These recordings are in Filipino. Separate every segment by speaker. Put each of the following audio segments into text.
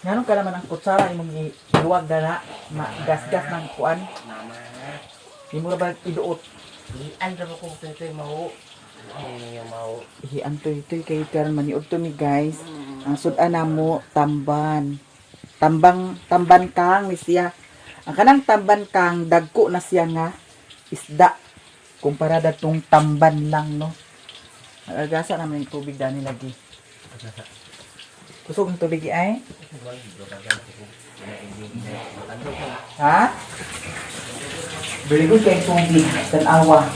Speaker 1: Nganong ka naman ang kutsara imong iluwag na gas-gas ng kuan.
Speaker 2: Mama.
Speaker 1: Imo ra ba iduot?
Speaker 2: Ian ra ko ito mau. Ay mau.
Speaker 1: Antoy kay karon maniud to mi guys. Ang sudan namo tamban. Tamban kang ni siya. Ang kanang tamban kang dagko na siya nga isda kumpara datong tamban lang no. Agasa naman yung tubig dani lagi. Kusog ng tubig ay? Ha? Very good kay tubig. Tanawa.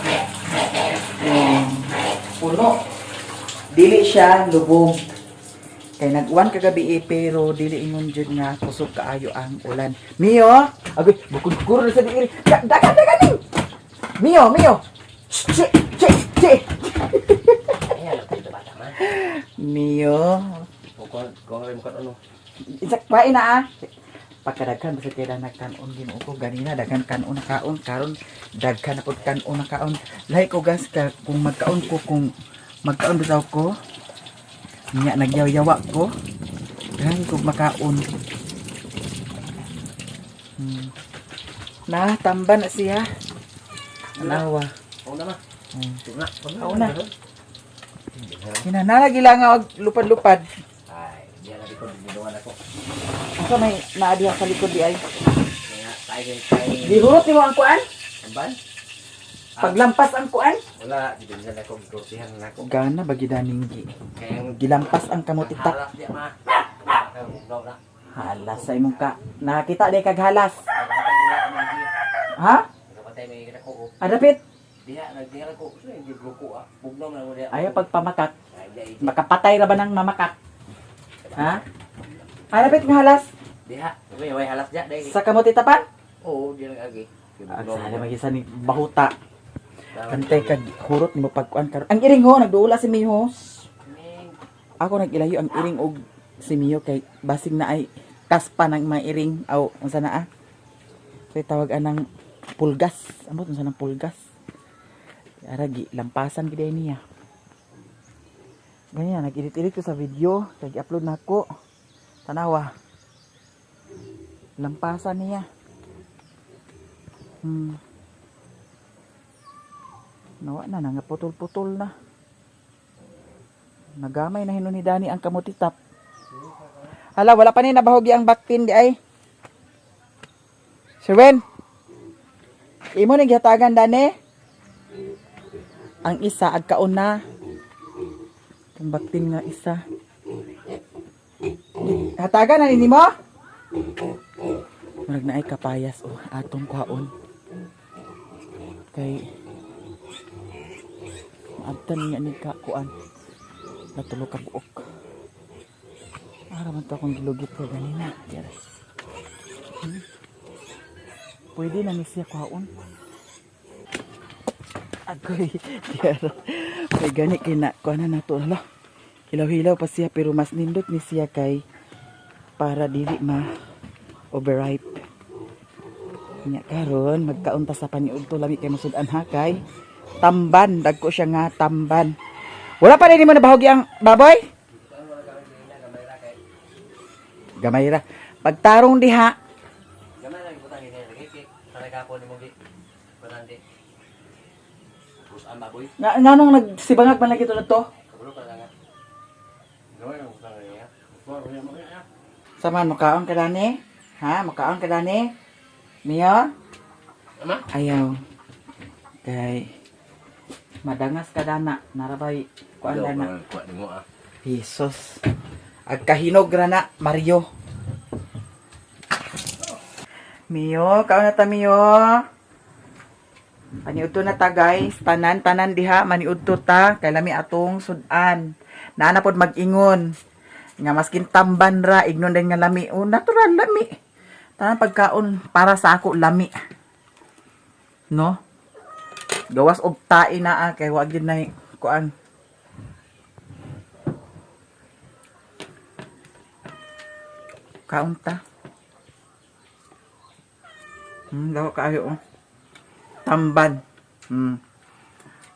Speaker 1: Puno. Dili siya lubog. Kay nag-uwan kagabi pero dili ingon jud nga kusog kaayo ang ulan. Mio, agoy bukod-bukod na sa diri. Dagan. Mio. Che. Mio.
Speaker 2: Kung rin mo ano.
Speaker 1: Isak pain na ah. Pagkadaghan basta kay nagkanon Ginoo ko ganina daghan kanon na kaon karon daghan na pud kanon na kaon. Lahi ko gas ka kung magkaon bitaw ko. Nya nagyaw-yawa ko. Daghan ko makaon. Na tamban na siya. Anawa.
Speaker 2: Oo na ma.
Speaker 1: Oo na. Kinanala gila nga og lupad-lupad.
Speaker 2: Ay, diyan na dito ginawan ako.
Speaker 1: Asa may naadiha sa likod di ay?
Speaker 2: Kaya tayo.
Speaker 1: Gihurot mo ang kuan?
Speaker 2: Amban?
Speaker 1: Paglampas ang kuan?
Speaker 2: Wala, dito na ako groceryhan na ako.
Speaker 1: Gana bagi daning
Speaker 2: Kaya
Speaker 1: gilampas ang kamutitak.
Speaker 2: halap di ma.
Speaker 1: Halas sa imong ka. Nakita di kag halas. Ha?
Speaker 2: Kapatay may ko.
Speaker 1: Adapit.
Speaker 2: Diha nagdira ko. Hindi grupo ah. Bugnaw na mo diha.
Speaker 1: Ayaw pagpamakak.
Speaker 2: Ay,
Speaker 1: Makapatay ra ba nang mamakak? Ha? Adapit nga halas.
Speaker 2: diha. Way halas diha dai.
Speaker 1: Sa kamutitapan?
Speaker 2: Oo, di lagi.
Speaker 1: Sana magisa ni bahuta. Kantay kag hurot nimo pagkuan karon. Ang iring ho nagduula si Miho. Ako nagilayo ang iring og si Mio kay basig na ay kaspa ng mga iring aw unsa na ah. Kay tawag anang pulgas. Amo unsa nang pulgas? Aragi lampasan gid niya. Ganyan nag-edit ko sa video, kay i-upload nako. Tanawa. Lampasan niya. Nawa na nga putol-putol na. Nagamay na hinon ni Dani ang kamutitap. Hala, wala pa ni nabahogya ang backpin di ay. Sherwin. Imo ni gihatagan Dani. Ang isa agkaon na. Ang backpin nga isa. Hatagan na nimo? Murag na ay kapayas o atong kwaon. Kay adtan nga ni kakuan. Natulo ka buok. Araman to akong gilugit ko ganina. Pwede na ni siya kwaon. Agoy. May gani kina kuan na nato hala. Hilaw-hilaw pa siya pero mas nindot ni siya kay para dili ma overripe. Nya karon magkaunta sa paniud to lami kay musudan ha kay tamban dagko siya nga tamban. Wala pa rin mo nabahagi ang baboy? Gamay ra. Pagtarong diha.
Speaker 2: Gamay lang butang ini lagi. Talaga po ni mo gi. Barandi. Bus ang baboy.
Speaker 1: Nanong nagsibangag man lagi to na to?
Speaker 2: Kabalo ka lang. Gamay lang butang niya. Mo ya.
Speaker 1: Saman makaon ka dani? Ha, makaon ka dani? Mio?
Speaker 2: Ama?
Speaker 1: Ayaw. Kay madangas ka dana, narabay kuan dana.
Speaker 2: Kuat mo ah.
Speaker 1: Jesus. Agkahinog ra na, Mario. Mio, kaon na ta Mio. Paniudto na ta guys, tanan diha maniudto ta kay lami atong sudan. Naana pod mag-ingon. Nga maskin tamban ra, ignon din nga lami. Oh, natural lami. Tanan pagkaon para sa ako lami. No? Gawas og tae na kay wa gyud na kuan. Kaunta. Daw kaayo oh. Tamban.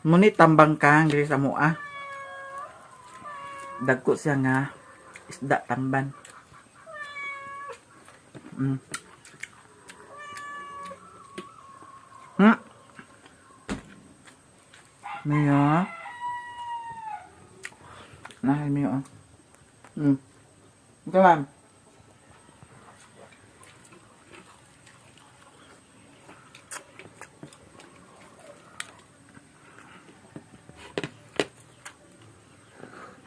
Speaker 1: Muni tambang kang diri sa mua. Dagko siya nga isda tamban. Mm. Hmm. Mio. Nah, Mio. Ito man.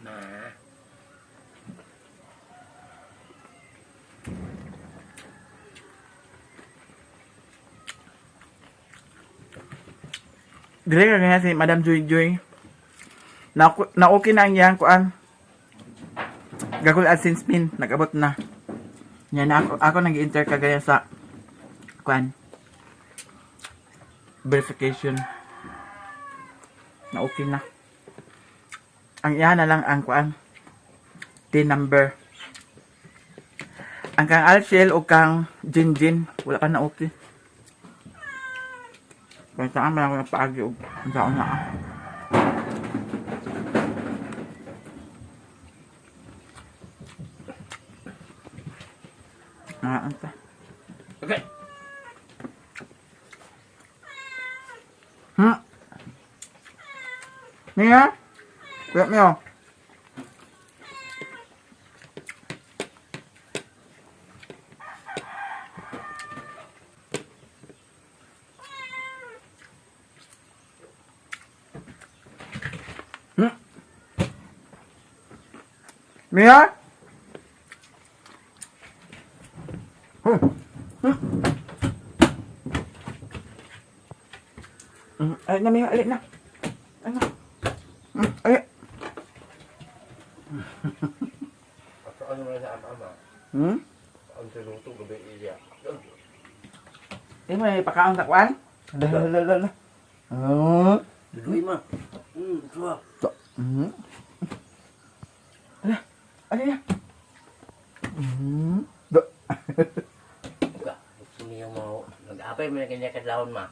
Speaker 2: Nah.
Speaker 1: Dire ka ganyan si Madam Joy Joy. Na okay na ang yan kuan. Gagol AdSense pin, nag-abot na. Yan na ako nag-enter kagaya sa kuan. Verification. Na okay na. Ang yan na lang ang kuan. TIN number. Ang kang Alshel o kang Jinjin, wala ka na okay. Kaya saan man ako nagpaagi o ang taon na ako. Anta.
Speaker 2: Okay.
Speaker 1: Nia? Lihat Mio. Mia? Ay na Mia, alik na. Ano? Ay.
Speaker 2: Ano mo sa ama? Ang sinuto gabi iya.
Speaker 1: Ini may pakaon sa kwan? Lala. Oh.
Speaker 2: Duduy ma. Suwa.
Speaker 1: Ano ya? Do.
Speaker 2: Ka. Gusto niyo mo. Nag-apay mo na kanya kadlawon ma.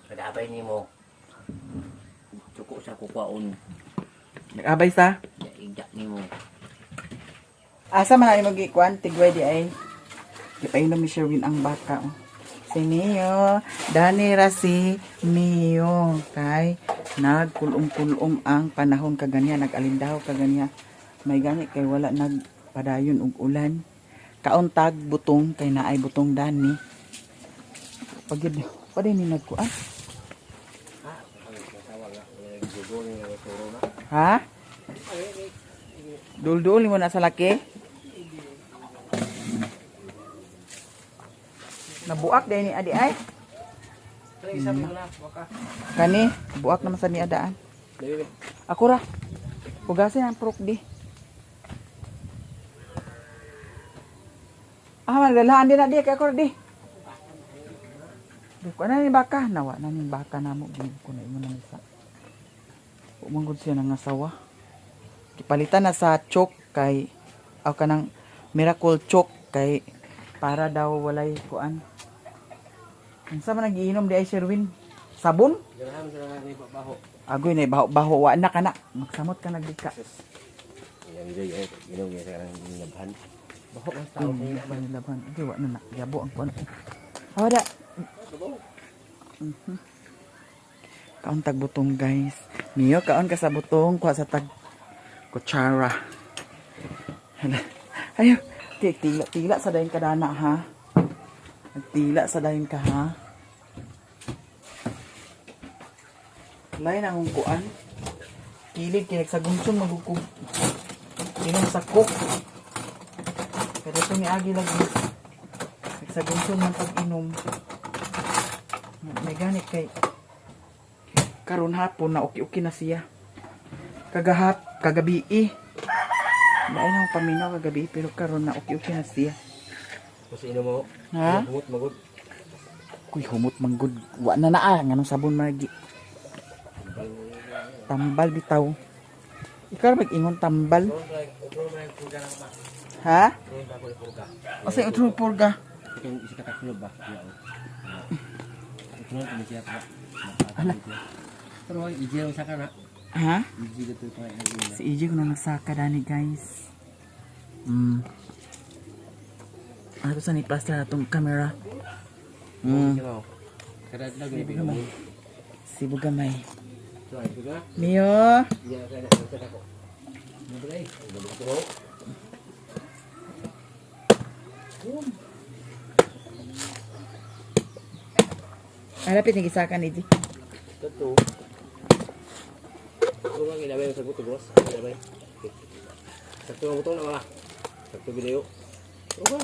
Speaker 2: Nag-apay ni mo. Cukup sa kupaon.
Speaker 1: Nag-abay sa?
Speaker 2: Iga ni mo.
Speaker 1: Asa man ay magikwan tigway di ay. Ipainom ni Sherwin ang baka. Si Mio, Dani ra si Mio kay nagkulom-kulom ang panahon kaganya, nag-alindaw kaganya. May gani kay wala nagpadayon og ulan. Kauntag butong kay naay butong Dani. Pagid pa din ni nagkuan. Ha? Dul-dul mo na sa laki. Nabuak day ni adi ay. Kani, buak naman sa ni adaan. Ako ra. Pugasin ang prok di. Magdalahan din na di kay ako ra di. Di ko na ni baka, nawa na ni baka namo gid ko na imo nang isa. Umangod siya ng asawa. Kipalitan na sa chok kay aw kanang miracle chok kay para daw walay kuan. Unsa man nagiinom di ay Sherwin? Sabon?
Speaker 2: Ganahan sa ni baho.
Speaker 1: Agoy na baho wa na kana. Magsamot ka nagdika.
Speaker 2: Yang joy ay inom niya sa labhan. Baho ang tao ni
Speaker 1: man laban. Agoy wa na yabo ang kuan. Hawada. Kaon tag butong guys. Mio kaon ka sa butong kuha sa tag kutsara. Ayo, tila sa dayon kadana ha. Nagtila sa dayon ka ha. Lain ang kuan. Kilig kinag sa gunson magugug. Inom sa cook. Pero ito ni agi lagi. Sa gunson man pag-inom. May ganit kay karon hapon na okay na siya. Kagabi Dahil nang paminaw kagabi pero karon na okay na siya.
Speaker 2: Kasi inom mo.
Speaker 1: Ha?
Speaker 2: Humot magud.
Speaker 1: Kuy humot manggod. Wa na naa nganong sabon magi. Tambal bitaw. Ikaw mag-ingon tambal. Ha? O sa utro purga.
Speaker 2: Ikan isi kata kulo ba? Utro ni siya pa. Pero ije sa kana.
Speaker 1: Ha?
Speaker 2: Ije dito pa ay.
Speaker 1: Si EJ ko na nagsaka dani guys. Ano sa ni plaster na itong camera?
Speaker 2: Sige mo. Kada lang ni bigyan mo.
Speaker 1: Sibo gamay.
Speaker 2: So ay suga.
Speaker 1: Mio!
Speaker 2: Iya ka na ko. Mabalay. Mabalay ko.
Speaker 1: Alapit ni gisakan ni G.
Speaker 2: Totoo. Kung ang ilabay sa buto boss, ilabay. Sakto ang butong na wala. Sakto video. Okay.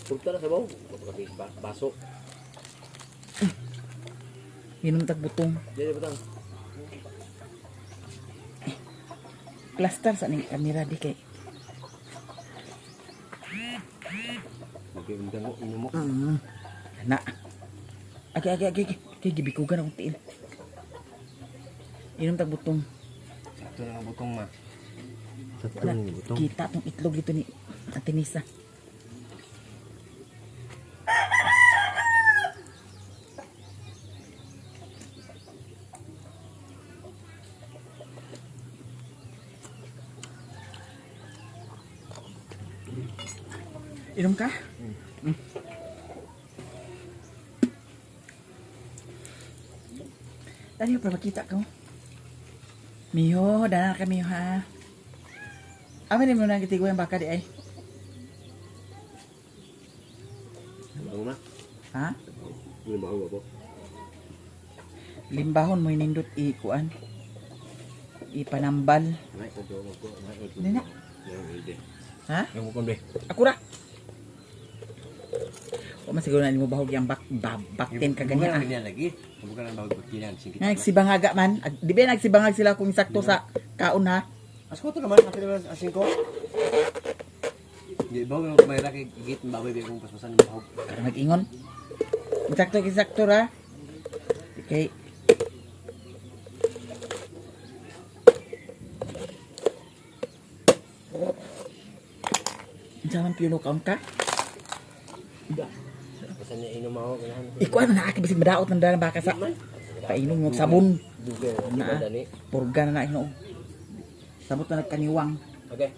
Speaker 2: Sulta na sa baw. Kapag baso.
Speaker 1: Inom tag butong.
Speaker 2: Jadi butang.
Speaker 1: Plaster sa ning kamera di kay.
Speaker 2: Okay, undang mo inom mo.
Speaker 1: Na. Agi. Gibikugan akong tiin. Inom tag butong.
Speaker 2: Sakto na ang butong ma. Sakto
Speaker 1: Wala.
Speaker 2: na ang butong.
Speaker 1: Kita tong itlog dito ni Ate Nisa. Inom ka? Tadi pa makita ko. Miho, dana ka Miho ha. Ame ni mo nang gitigo yung baka di ay.
Speaker 2: Bago na.
Speaker 1: Ha?
Speaker 2: Ini bago ako.
Speaker 1: Limbahon mo inindot ikuan. Ipanambal.
Speaker 2: Nay ko do ko.
Speaker 1: Di na. Ha?
Speaker 2: Yung mo be.
Speaker 1: Ako ra. O masiguro na mo bahog yung bakten ka ganyan ah.
Speaker 2: Ganyan lagi. Bukan ang bago kinan singkit.
Speaker 1: Nagsibangaga man. Di ba nagsibangag sila kung sakto sa kaon ha?
Speaker 2: Asko to naman, akin naman asing ko. Di ba yung may laki gigit ng baboy kung paspasan ng bahog.
Speaker 1: Para mag-ingon. Sakto ra. Okay. Jaman piuno kaon ka?
Speaker 2: Pasan niya inom ako ganahan.
Speaker 1: Ikuan na aki bisig madaot ng dalang baka sa painom ng sabon.
Speaker 2: Duge, di
Speaker 1: Na.
Speaker 2: ba dani?
Speaker 1: Purga na inog. Sabot na nagkaniwang.
Speaker 2: Okay.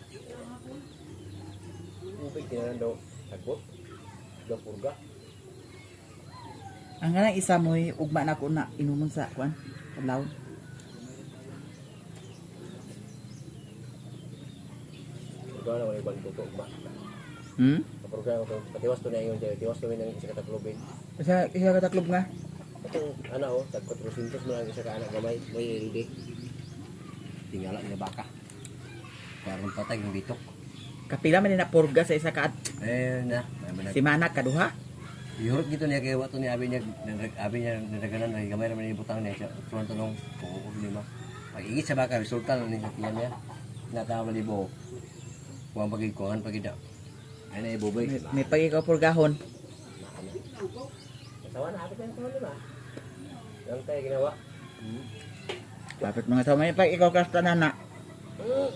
Speaker 2: Ubig kinanan daw. Tagbot. Daw purga.
Speaker 1: Ang ganang isa mo'y ugma na ko na inumon sa kuan. Kadlaw.
Speaker 2: Ikaw na wala ibang tutok ba? Kapurga ako. Patiwas to na yun. Tiwas to na yung isa kataklubin.
Speaker 1: Isa kataklob nga.
Speaker 2: Itong anak oh, tag 400 mo lang isa ka anak gamay. May hindi. Tingala niya baka. Parang patay yung bitok.
Speaker 1: Kapila man na purga sa isa ka
Speaker 2: Na.
Speaker 1: si Manak kaduha.
Speaker 2: Yurot gitu niya kaya wato ni abi niya nagaganan na gamay naman yung butang niya. Tuwan tanong kung lima. Pag-igit sa baka resulta lang niya kiyan niya. Natama libo. Kuang pagikuan pagida. Ay na ibubay.
Speaker 1: May pag ikaw purgahon.
Speaker 2: Kasawa na ako sa lima. Yang tayo ginawa.
Speaker 1: Dapat mga tao may pag ikaw kasta na na.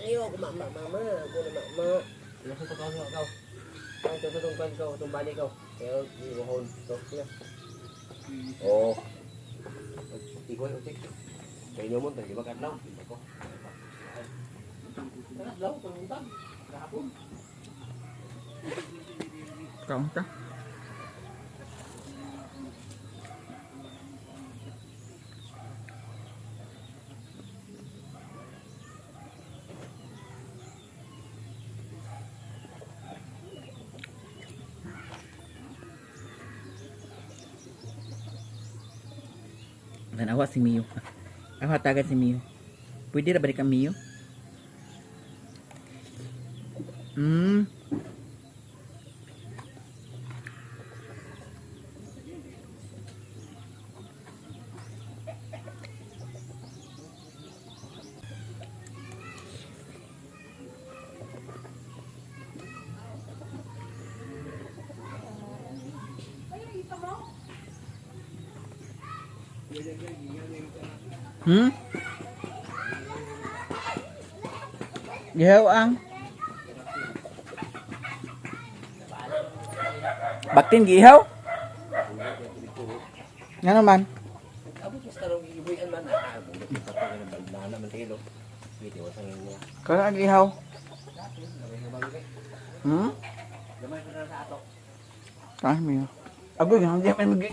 Speaker 2: Iyo ako mama. Ako na mama. Nasa to kau. Ay, ito itong kwan ko, itong bali ko. Kaya, iwahon. Ito, siya. Oo. Ikoy, utik. Kaya nyo mo, tayo ba kadlaw? Ako. Kadlaw, pamuntag. Kahapon.
Speaker 1: Kaon ka. Nanawa si Mio. Ako hatagan si Mio. Pwede na balik ang Mio? Gihaw ang Baktin gihaw? Nga naman.
Speaker 2: Abot mas tarong ibuyan man. Abot mas tarong ibuyan man. Tilo. Hindi, wasang yun niya.
Speaker 1: Kaya ang gihaw?
Speaker 2: Gamay ko na sa ato.
Speaker 1: Ah, Mio. Agoy, hindi man mag...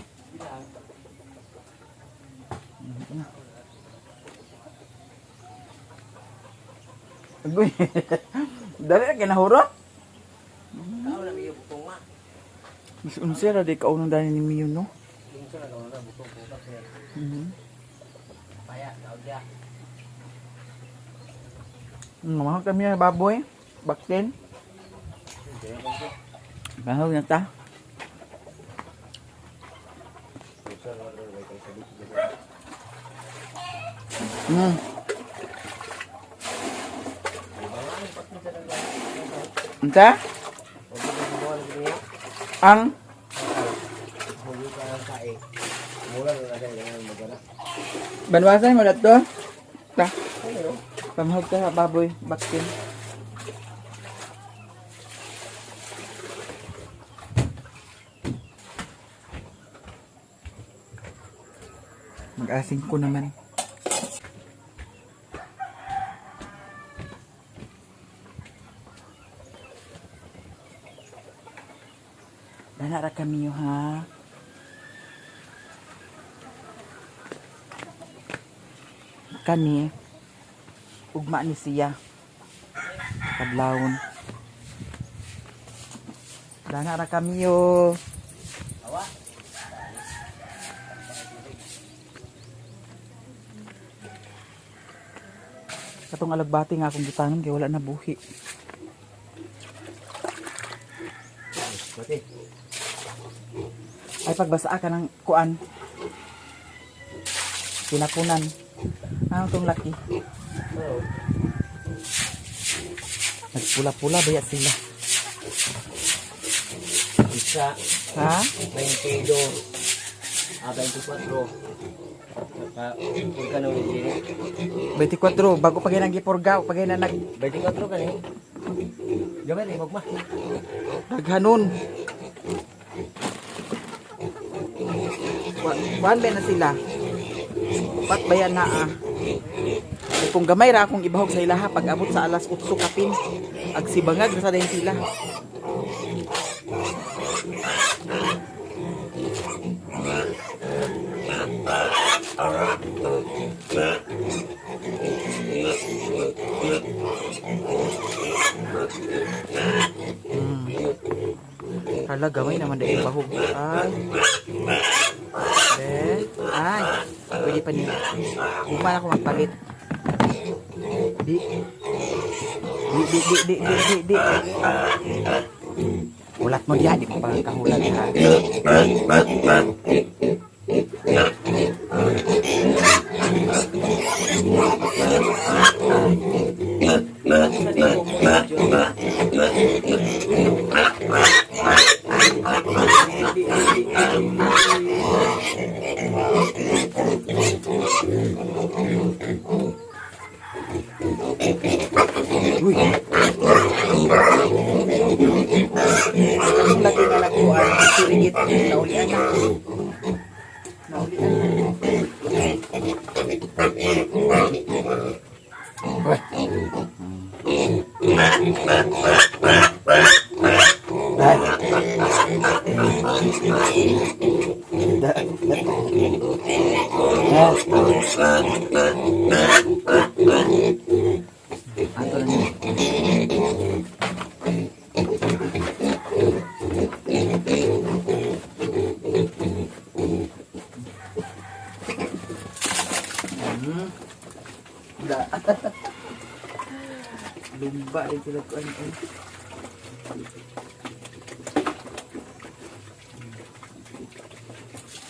Speaker 1: Agoy. Dali na kinahurot.
Speaker 2: Tao na may butong nga.
Speaker 1: Mas unsira di kaunong dani ni Mio, no?
Speaker 2: Yung sa nagawa na butong bukas niya.
Speaker 1: Mhm.
Speaker 2: Paya, tawag niya.
Speaker 1: Mahal kami na baboy. Baktin. Mahal na ta. Hmm. Entah? Ang banwasay mo dato? Ta. Pamahog ka sa baboy, baktin. Mag-asing ko naman. Nanara kami yun, ha? Kani, ugma ni siya. Kadlawon. Nanara kami yun. Katong alagbati nga akong gitangan kay wala na buhi.
Speaker 2: Mati.
Speaker 1: Ay pagbasa ka ng kuan. Pinapunan. Ano tong laki?
Speaker 2: Oo.
Speaker 1: Nagpula-pula baya sila.
Speaker 2: Isa,
Speaker 1: Ha?
Speaker 2: 22, 24. Saka, kung ka nung hindi.
Speaker 1: 24 bago pa ginang gipurgaw pag ina nag
Speaker 2: 24 ka niyo. Gamay rin, magma.
Speaker 1: daghanon. Kuan ba na sila? Pat bayan na ah. Kung gamay ra akong ibahog sa ilaha pag abot sa alas 8 kapin. Agsibangag na sa dayon sila. Hala, gamay naman dahil bahog. Ay. Ay. Pwede pa nila. Human ako magpalit. Di. Di. Ulat mo diyan. Di ko pa kahulat ha. Uy. Ang lagi na laguan. Sirigit. Naulian na. Lumba rin sila ko ano.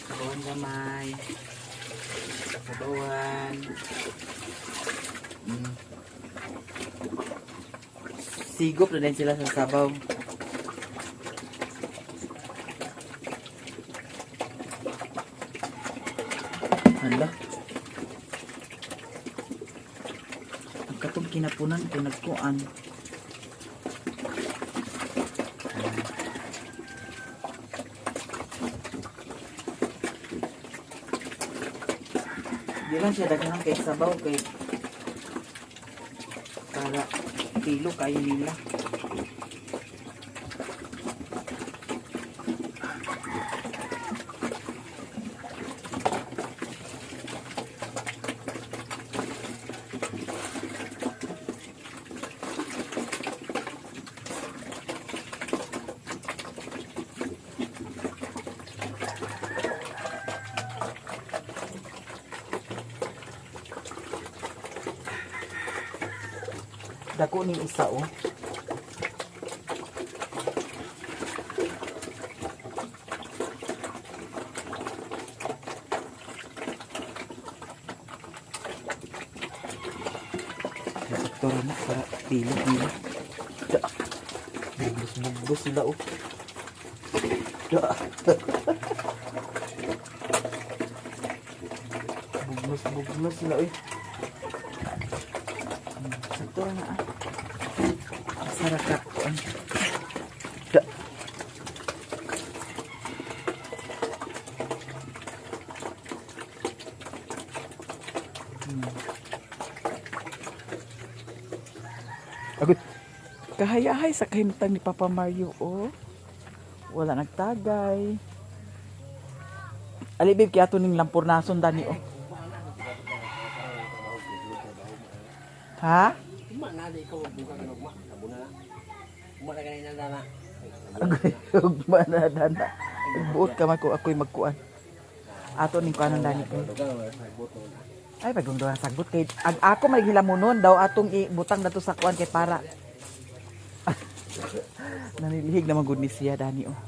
Speaker 1: Kabawan gamay. Kabawan. Sigop na din sila sa sabaw. Hala. Ang katong kinapunan ko nagkuan. Di lang siya daghan kay sabaw kay para kilo kayo nila. Dako ning isa oh. Sektor na para pili nila. Bugos sila oh. Bugnos sila eh. Sektor na ah. Masarakat ko ang. Agad. Kahayahay sa kahimtang ni Papa Mario oh. Wala nagtagay. Alibib kaya ito ning lampurnason dani oh. Ha?
Speaker 2: Uma na di ikaw buka ka nagma. Sabo na. Uma na ganina dana.
Speaker 1: Ugma na dana. Buot ka man ko ako'y magkuan. Ato ning kanon dani ko. Ay pagong doon sagbot kay ako maghilamunon daw atong ibutang dato sa kuan kay para. Nanilihig naman gud ni siya dani oh.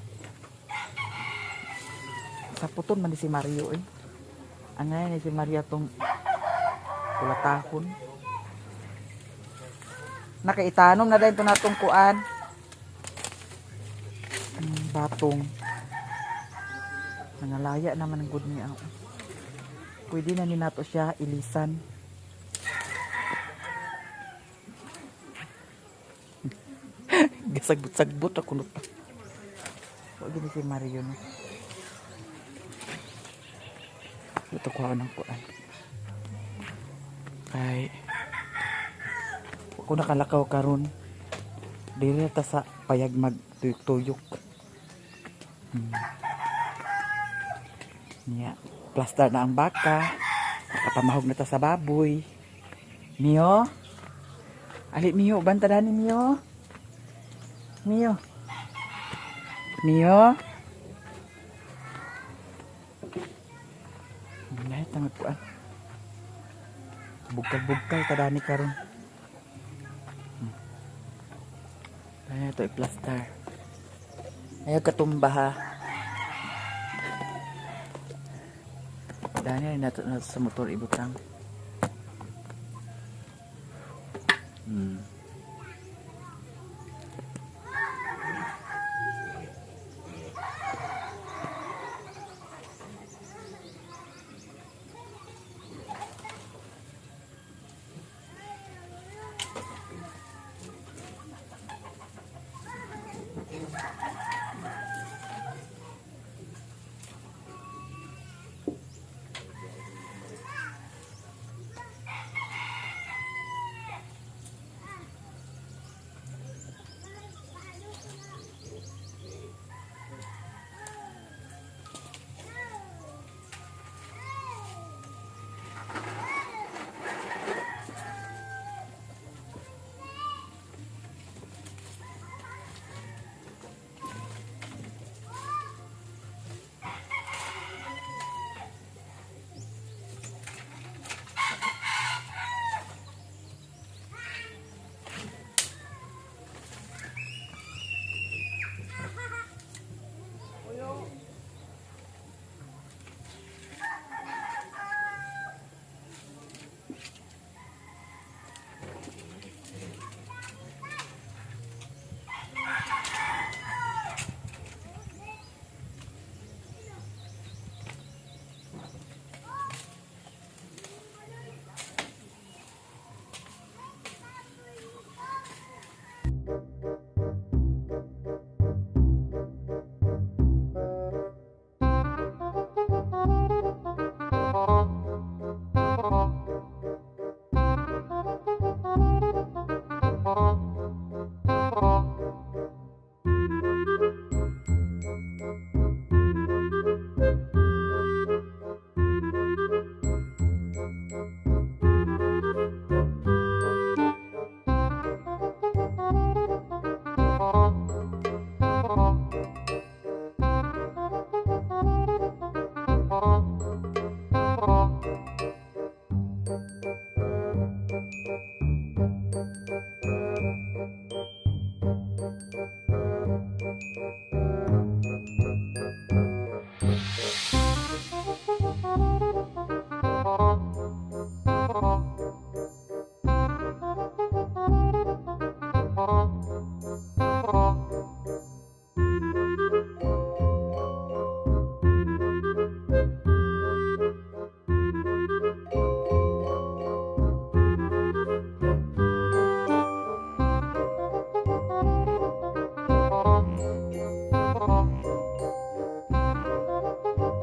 Speaker 1: Sa puton man ni si Mario eh. Angay ni si Maria tong kulatahon. Nakaitanom na dahil ito natong kuan. Batong. Nangalaya naman ang good niya. Pwede na ni nato siya ilisan. Gasagbot-sagbot ako nupa. Huwag ni si Mario no. Ito ko ng kuan. Kay ako nakalakaw karon dili ta sa payag magtuyok-tuyok. Niya, plaster na ang baka. Kapamahog na ta sa baboy. Mio? Ali Mio, banta dani Mio. Mio. Mio. Nay tangod kuan. Bugkal-bugkal ta dani karon. Ayan ito i-plaster. Ayaw katumba ha. Dahil na sa motor ibutang.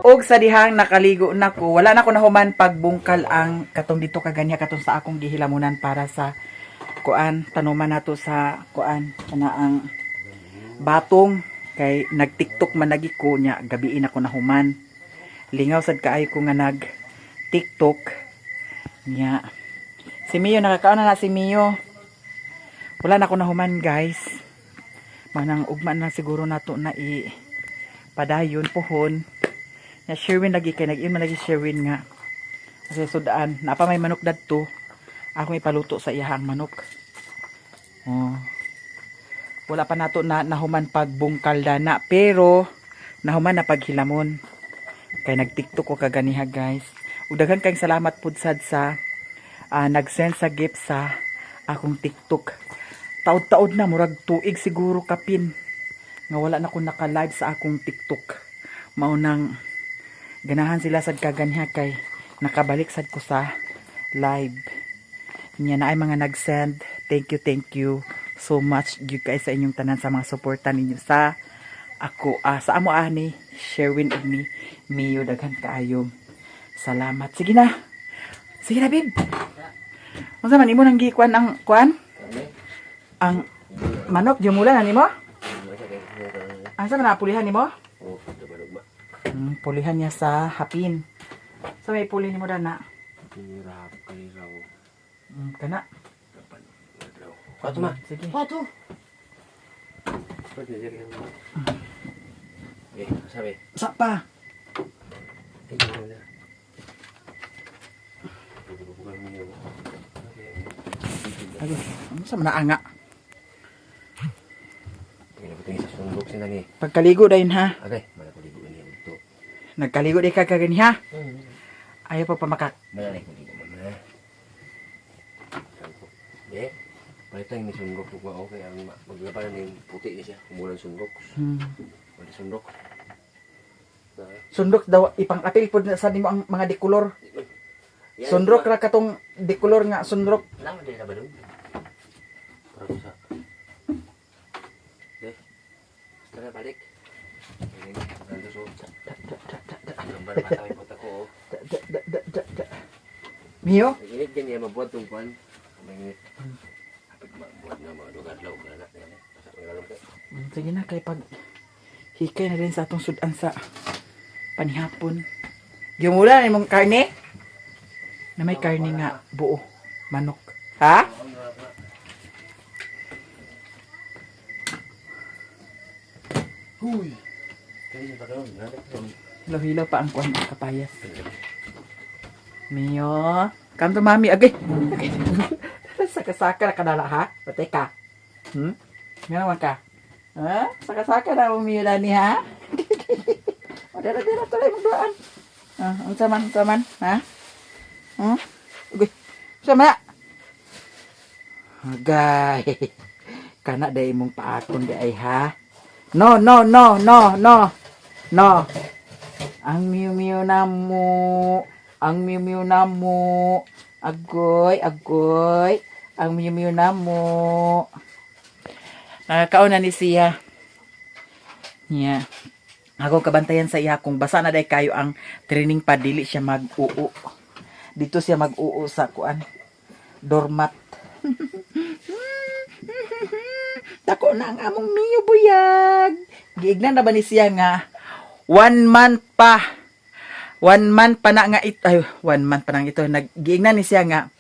Speaker 1: Og sa dihang nakaligo na ko, wala na ko nahuman pagbungkal ang katong dito kaganya katong sa akong gihilamunan para sa kuan tanuman nato sa kuan kana ang batong kay nag-TikTok man lagi ko nya gabiin ako nahuman. Lingaw sad kaayo ko nga nag TikTok nya. Si Mio nakakaon na si Mio. Wala na ko nahuman guys. Manang ugma na siguro nato na i padayon pohon. Na Sherwin lagi kay nag-in man lagi Sherwin nga. Kasi sudaan, napa may manok dadto. Ako may paluto sa iyahang manok. Oh. Wala pa nato na nahuman pagbungkal dana, pero nahuman na paghilamon. Kay nag-TikTok ko kaganiha guys. Ug daghan kayong salamat pud sad sa nag-send sa gift sa akong TikTok. Taod-taod na murag tuig siguro kapin nga wala na ko naka-live sa akong TikTok. Maunang ganahan sila sad kaganiha kay nakabalik sad ko sa live. Nya na ay mga nag-send. Thank you so much gyud kay sa inyong tanan sa mga suporta ninyo sa ako sa amo ani Sherwin ug ni Mio daghan kaayo. Salamat. Sige na, babe. Unsa man imo nang gikuan ang kuan? Ang manok jumula na nimo? Asa man napulihan nimo? Pulihan niya sa hapin. Sa may puli nimo dana?
Speaker 2: Hirap kay raw.
Speaker 1: Kana.
Speaker 2: Pato ma.
Speaker 1: Sige.
Speaker 2: Pato. Pwede dire mo. Sabi.
Speaker 1: Sa pa. Aduh, ano sa manaanga? Pagkaligo dahin ha.
Speaker 2: Okay, malakaligo niya ito.
Speaker 1: Nagkaligo di ka kagani ha. Ayaw pa pamakak.
Speaker 2: Malakaligo mo na. Eh, palitan ni sunggok ko okay ang maglaban ng puti niya siya. Kumulang sunggok. Wala sunggok.
Speaker 1: Sundok daw ipang-apil pod sa nimo ang mga dekolor. Sundrok ra katong dekolor nga sundrok.
Speaker 2: Lama din na ba dun? Para sa. Eh. Tara balik. Ini nanti so. Gambar mata may puta ko.
Speaker 1: Mio?
Speaker 2: Ini din niya mabuhat tong kwan. Mangit. Kapag mabuhat na mga lugar law na na. Pasak ng alam ko.
Speaker 1: Sige na kay pag hikay na din sa atong sudan sa panihapon. Gimula na mong karne? Na may karne nga buo. Manok. Ha?
Speaker 2: Huy. Kaya pa karon,
Speaker 1: Hilaw-hilaw pa ang kuwan ng kapayas. Mio. Come to mami. Agay. Saka-saka na kanala ha? Patay ka. Nga naman ka. Ha? Saka-saka na mong Mio dani ha? Dara-dara tuloy magdoan. Ang saman. Ha? Agay. Sama. Agay. Kana day mong paakon di ay ha? No. Ang miu-miu namo. Agoy. Ang miu-miu namo. Kauna ni siya. Yeah. Ako kabantayan sa iya kung basa na day kayo ang training pa dili siya mag-uo. Dito siya mag-uo sa kuan. Dormat. Dako na ang among Mio buyag. Giignan na ba ni siya nga 1 month pa. 1 month pa na nga ito. Ay, 1 month pa na ito. Giignan ni siya nga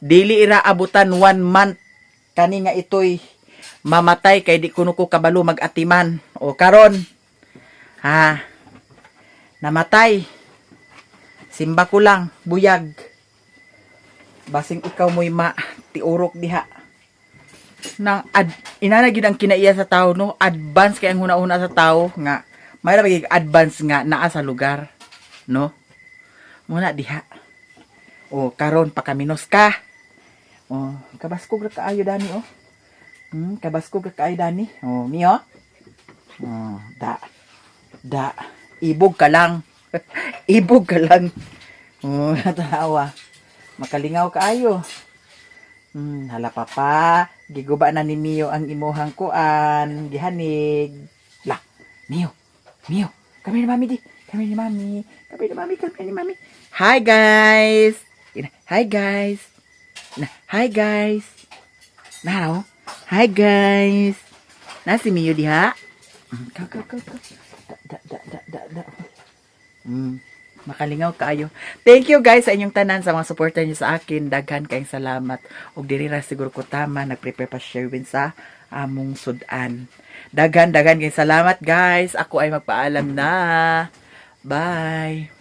Speaker 1: dili ira abutan 1 month kani nga ito'y mamatay kay di kuno ko kabalo mag-atiman. O karon. Ha. Namatay. Simba ko lang buyag. Basing ikaw mo'y tiurok diha. nang inana gyud ang kinaiya sa tao no, advance kay ang una-una sa tao nga may lagi advance nga naa sa lugar no. Muna diha. O karon pakaminos ka. O kabaskog ra kaayo dani oh. Kabaskog ra kaayo dani. O miyo. O da ibog ka lang. Ibog ka lang. O natawa. Makalingaw kaayo. Hala papa, giguba na ni Mio ang imuhang kuan, gihanig. La, Mio, kami ni mami di. Kami ni mami. Hi guys. Hi guys. Hi guys. Naraw. Hi guys. Na si Mio diha. Ka. Da. Makalingaw kaayo. Thank you guys sa inyong tanan sa mga supporter niyo sa akin. Daghan kayong salamat. Ug diri ra siguro ko tama nagprepare pa Sherwin sa among sudan. Daghan kayong salamat guys. Ako ay magpaalam na. Bye.